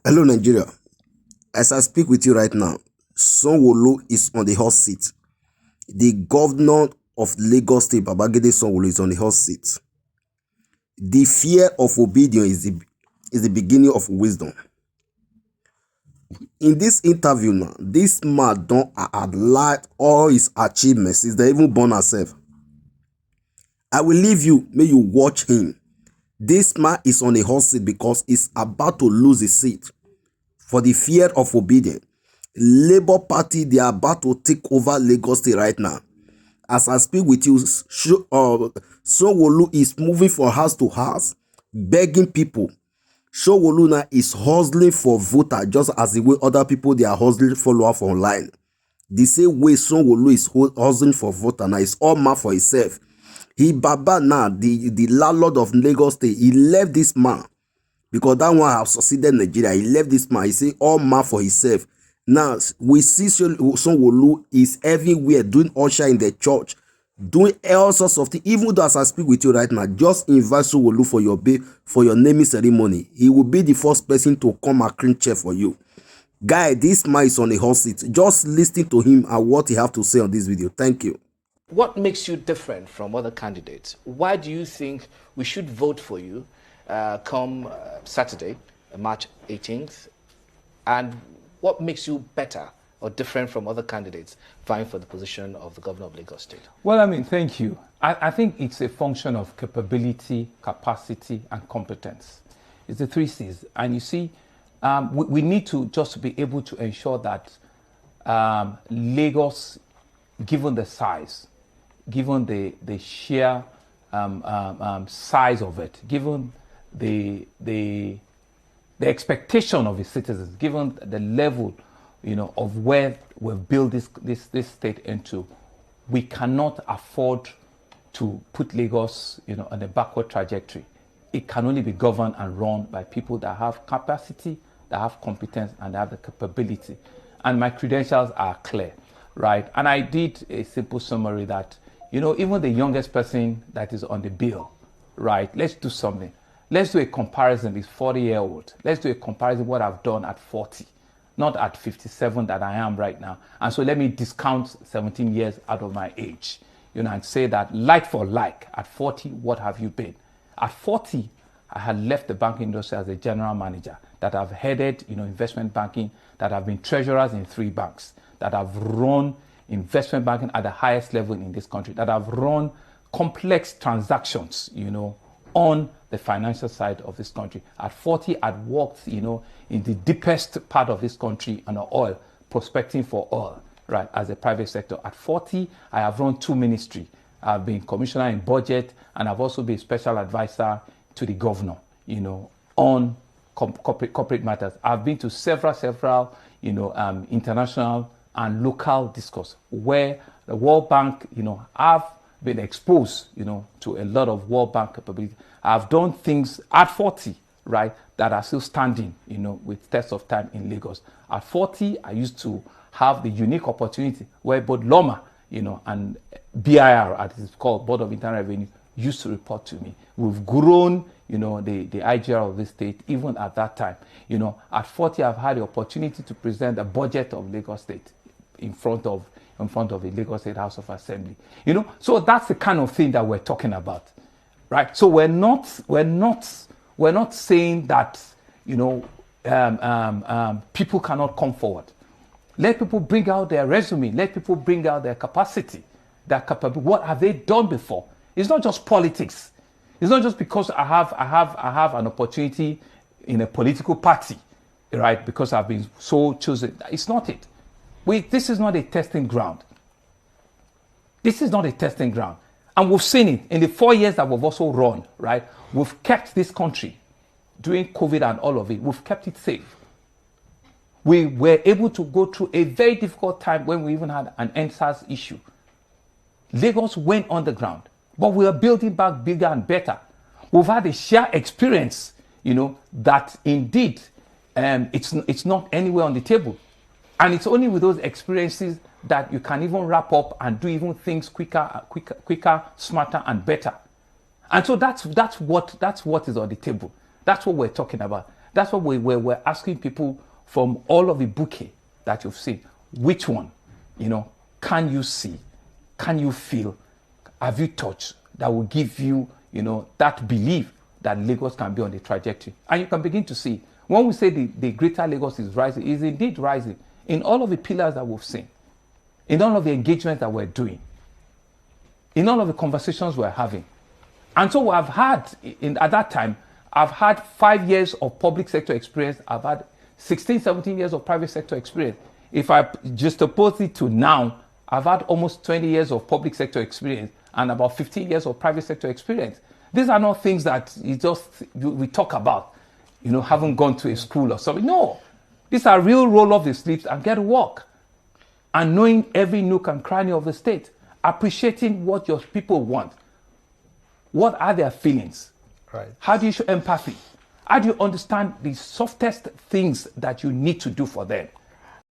Hello, Nigeria. As I speak with you right now, Sanwo-Olu is on the hot seat. The governor of Lagos State, Babajide Sanwo-Olu, is on the hot seat. The fear of obedience is the beginning of wisdom. In this interview now, this man don't highlight all his achievements since they even born herself. I will leave you, may you watch him. This man is on the hot seat because he's about to lose his seat. For the fear of obedience, Labour Party, they are about to take over Lagos State right now. As I speak with you, Sanwo-Olu is moving from house to house, begging people. Sanwo-Olu now is hustling for voter, just as the way other people they are hustling follower for online. The same way Sanwo-Olu is hustling for voter now, is all man for himself. He Baba now, the landlord of Lagos State, he left this man. Because that one have succeeded Nigeria. He left this man. He say all man for himself. Now we see Sanwo-Olu is everywhere doing usher in the church, doing all sorts of things. Even though as I speak with you right now, just invite Sanwo-Olu for your naming ceremony. He will be the first person to come and clean chair for you. Guy, this man is on a hot seat. Just listen to him and what he have to say on this video. Thank you. What makes you different from other candidates? Why do you think we should vote for you come Saturday, March 18th? And what makes you better or different from other candidates vying for the position of the governor of Lagos State? Well, I mean, thank you. I think it's a function of capability, capacity, and competence. It's the three C's. And you see, we need to just be able to ensure that Lagos, given the size, given the sheer size of it, given the expectation of its citizens, given the level, of where we've built this state into, we cannot afford to put Lagos, on a backward trajectory. It can only be governed and run by people that have capacity, that have competence, and that have the capability. And my credentials are clear, right? And I did a simple summary that, even the youngest person that is on the bill, right? Let's do something. Let's do a comparison with 40-year-old. Let's do a comparison what I've done at 40, not at 57 that I am right now. And so let me discount 17 years out of my age, and say that like for like, at 40, what have you been? At 40, I had left the banking industry as a general manager, that I've headed, investment banking, that I've been treasurers in 3 banks, that I've run investment banking at the highest level in this country, that I've run complex transactions, on the financial side of this country. At 40, I'd worked, in the deepest part of this country on oil, prospecting for oil, right, as a private sector. At 40, I have run 2 ministries. I've been commissioner in budget, and I've also been special advisor to the governor, on corporate matters. I've been to several, international and local discourse where the World Bank, have been exposed, to a lot of World Bank capability. I've done things at 40, right, that are still standing, with test of time in Lagos. At 40, I used to have the unique opportunity where both LOMA, and BIR, as it's called, Board of Internal Revenue, used to report to me. We've grown, the IGR of the state, even at that time. At 40, I've had the opportunity to present the budget of Lagos State in front of the Lagos State House of Assembly. So that's the kind of thing that we're talking about, right? So we're not saying that, people cannot come forward. Let people bring out their resume. Let people bring out their capacity, their capability. What have they done before? It's not just politics. It's not just because I have an opportunity in a political party, right? Because I've been so chosen. It's not it. This is not a testing ground. This is not a testing ground. And we've seen it in the 4 years that we've also run, right? We've kept this country during COVID and all of it. We've kept it safe. We were able to go through a very difficult time when we even had an NSAS issue. Lagos went on the ground, but we are building back bigger and better. We've had a shared experience, that indeed it's not anywhere on the table. And it's only with those experiences that you can even wrap up and do even things quicker, smarter, and better. And so that's what is on the table. That's what we're talking about. That's what we're asking people from all of the bouquet that you've seen. Which one, can you see? Can you feel? Have you touched? That will give you, that belief that Lagos can be on the trajectory. And you can begin to see, when we say the greater Lagos is rising, is indeed rising in all of the pillars that we've seen, in all of the engagements that we're doing, in all of the conversations we're having. And so I've had, at that time, I've had 5 years of public sector experience. I've had 16, 17 years of private sector experience. If I just oppose it to now, I've had almost 20 years of public sector experience and about 15 years of private sector experience. These are not things that we talk about, haven't gone to a school or something. No, these are real roll off the sleeves and get to work. And knowing every nook and cranny of the state, appreciating what your people want. What are their feelings? Right. How do you show empathy? How do you understand the softest things that you need to do for them?